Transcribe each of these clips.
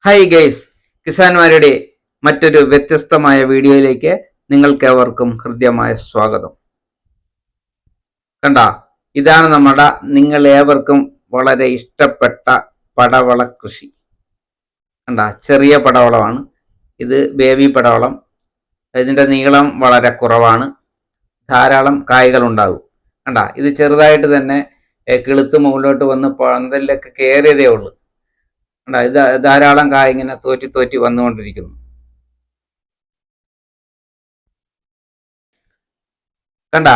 Hi guys, കിസാൻമാരുടെ മറ്റൊരു വ്യത്യസ്തമായ വീഡിയോയിലേക്ക് നിങ്ങൾക്കേവർക്കും ഹൃദ്യമായ സ്വാഗതം. കണ്ട, ഇതാണ് നമ്മുടെ നിങ്ങൾ ഏവർക്കും വളരെ ഇഷ്ടപ്പെട്ട പടവള കൃഷി. കണ്ട, ചെറിയ പടവളമാണ് ഇത്, ബേബി പടവളം. ഇതിൻ്റെ നീളം വളരെ കുറവാണ്, ധാരാളം കായ്കൾ ഉണ്ടാകും. കണ്ട, ഇത് ചെറുതായിട്ട് തന്നെ കിളുത്ത് മുകളിലോട്ട് വന്ന് പന്തലിലൊക്കെ കയറിയതേ ഉള്ളൂ. ഇത് ധാരാളം കായ ഇങ്ങനെ തോറ്റി വന്നുകൊണ്ടിരിക്കുന്നു. കണ്ട,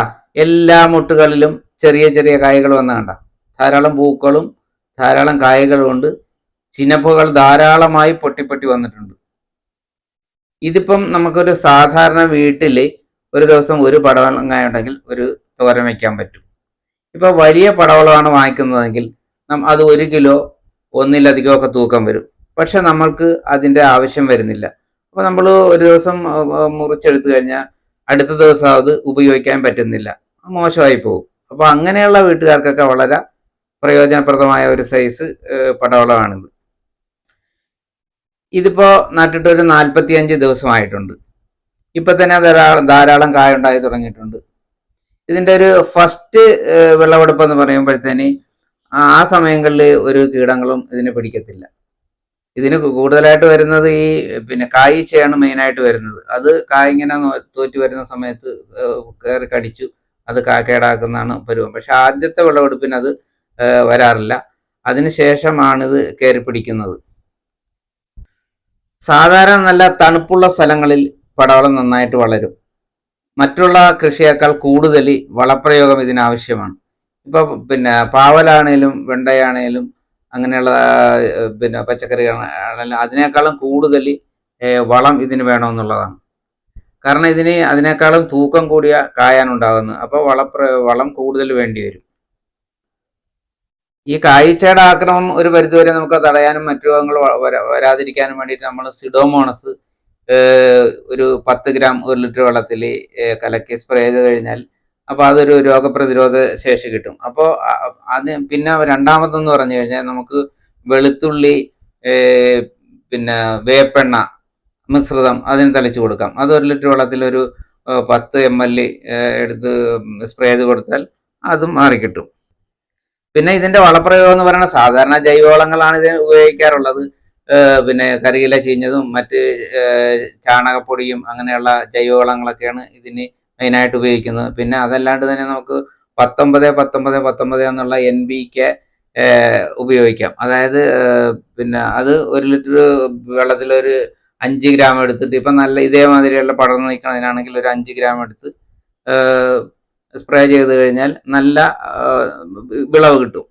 എല്ലാ മുട്ടുകളിലും ചെറിയ ചെറിയ കായകൾ വന്ന കണ്ട, ധാരാളം പൂക്കളും ധാരാളം കായകളും ഉണ്ട്. ചിനപ്പുകൾ ധാരാളമായി പൊട്ടി വന്നിട്ടുണ്ട്. ഇതിപ്പം നമുക്കൊരു സാധാരണ വീട്ടിൽ ഒരു ദിവസം ഒരു പടവളം കായ ഉണ്ടെങ്കിൽ ഒരു തോരൻ വയ്ക്കാൻ പറ്റും. ഇപ്പൊ വലിയ പടവളമാണ് വാങ്ങിക്കുന്നതെങ്കിൽ അത് 1 കിലോ ഒന്നിലധികമൊക്കെ തൂക്കം വരും. പക്ഷെ നമ്മൾക്ക് അതിൻ്റെ ആവശ്യം വരുന്നില്ല. അപ്പോൾ നമ്മൾ ഒരു ദിവസം മുറിച്ചെടുത്തു കഴിഞ്ഞാൽ അടുത്ത ദിവസം അത് ഉപയോഗിക്കാൻ പറ്റുന്നില്ല, മോശമായി പോകും. അപ്പോൾ അങ്ങനെയുള്ള വീട്ടുകാർക്കൊക്കെ വളരെ പ്രയോജനപ്രദമായ ഒരു സൈസ് പടവളമാണിത്. ഇതിപ്പോൾ നട്ടിട്ട് ഒരു 45 ദിവസമായിട്ടുണ്ട്. ഇപ്പം തന്നെ ധാരാളം കായ ഉണ്ടായി തുടങ്ങിയിട്ടുണ്ട്. ഇതിൻ്റെ ഒരു ഫസ്റ്റ് വിളവെടുപ്പ് എന്ന് പറയുമ്പോഴത്തേന് ആ സമയങ്ങളിൽ ഒരു കീടങ്ങളും ഇതിനെ പിടിക്കത്തില്ല. ഇതിന് കൂടുതലായിട്ട് വരുന്നത് ഈ കായ്ച്ചയാണ് മെയിനായിട്ട് വരുന്നത്. അത് കായ ഇങ്ങനെ തോറ്റു വരുന്ന സമയത്ത് കയറി കടിച്ചു അത് കേടാക്കുന്നതാണ് പരുവം. പക്ഷെ ആദ്യത്തെ വിളവെടുപ്പിന് അത് വരാറില്ല. അതിനുശേഷമാണിത് കയറി പിടിക്കുന്നത്. സാധാരണ നല്ല തണുപ്പുള്ള സ്ഥലങ്ങളിൽ പടവളം നന്നായിട്ട് വളരും. മറ്റുള്ള കൃഷിയേക്കാൾ കൂടുതൽ വളപ്രയോഗം ഇതിനാവശ്യമാണ്. ഇപ്പൊ പാവലാണേലും വെണ്ടയാണേലും അങ്ങനെയുള്ള പച്ചക്കറികളാണേലും അതിനേക്കാളും കൂടുതൽ വളം ഇതിന് വേണമെന്നുള്ളതാണ്. കാരണം ഇതിന് അതിനേക്കാളും തൂക്കം കൂടിയ കായാനുണ്ടാകുന്നത്. അപ്പോൾ വളം കൂടുതൽ വേണ്ടി വരും. ഈ കായ്ച്ചയുടെ ആക്രമണം ഒരു പരിധിവരെ നമുക്ക് തടയാനും മറ്റു രോഗങ്ങൾ വരാതിരിക്കാനും വേണ്ടിയിട്ട് നമ്മൾ സിഡോമോണസ് ഒരു 10 ഗ്രാം 1 ലിറ്റർ വെള്ളത്തിൽ കലക്കി സ്പ്രേ ചെയ്ത് കഴിഞ്ഞാൽ അപ്പോൾ അതൊരു രോഗപ്രതിരോധ ശേഷി കിട്ടും. അപ്പോൾ അത് പിന്നെ രണ്ടാമതെന്ന് പറഞ്ഞു കഴിഞ്ഞാൽ നമുക്ക് വെളുത്തുള്ളി വേപ്പെണ്ണ മിശ്രിതം അതിന് തളിച്ചു കൊടുക്കാം. അത് 1 ലിറ്റർ വെള്ളത്തിൽ ഒരു 10 ml എടുത്ത് സ്പ്രേ ചെയ്ത് കൊടുത്താൽ അതും മാറിക്കിട്ടും. പിന്നെ ഇതിന്റെ വളപ്രയോഗം എന്ന് പറയുന്നത് സാധാരണ ജൈവവളങ്ങളാണ് ഇതിന് ഉപയോഗിക്കാറുള്ളത്. കരിയില ചീഞ്ഞതും മറ്റ് ചാണകപ്പൊടിയും അങ്ങനെയുള്ള ജൈവവളങ്ങളൊക്കെയാണ് ഇതിന് മെയിനായിട്ട് ഉപയോഗിക്കുന്നത്. പിന്നെ അതല്ലാണ്ട് തന്നെ നമുക്ക് 19 എന്നുള്ള NPK ഉപയോഗിക്കാം. അതായത് അത് 1 ലിറ്റർ വെള്ളത്തിൽ ഒരു 5 ഗ്രാം എടുത്തിട്ട് ഇപ്പം നല്ല ഇതേമാതിരിയുള്ള പടർന്നു നിൽക്കുന്നതിനാണെങ്കിൽ ഒരു 5 ഗ്രാം എടുത്ത് സ്പ്രേ ചെയ്ത് കഴിഞ്ഞാൽ നല്ല വിളവ് കിട്ടും.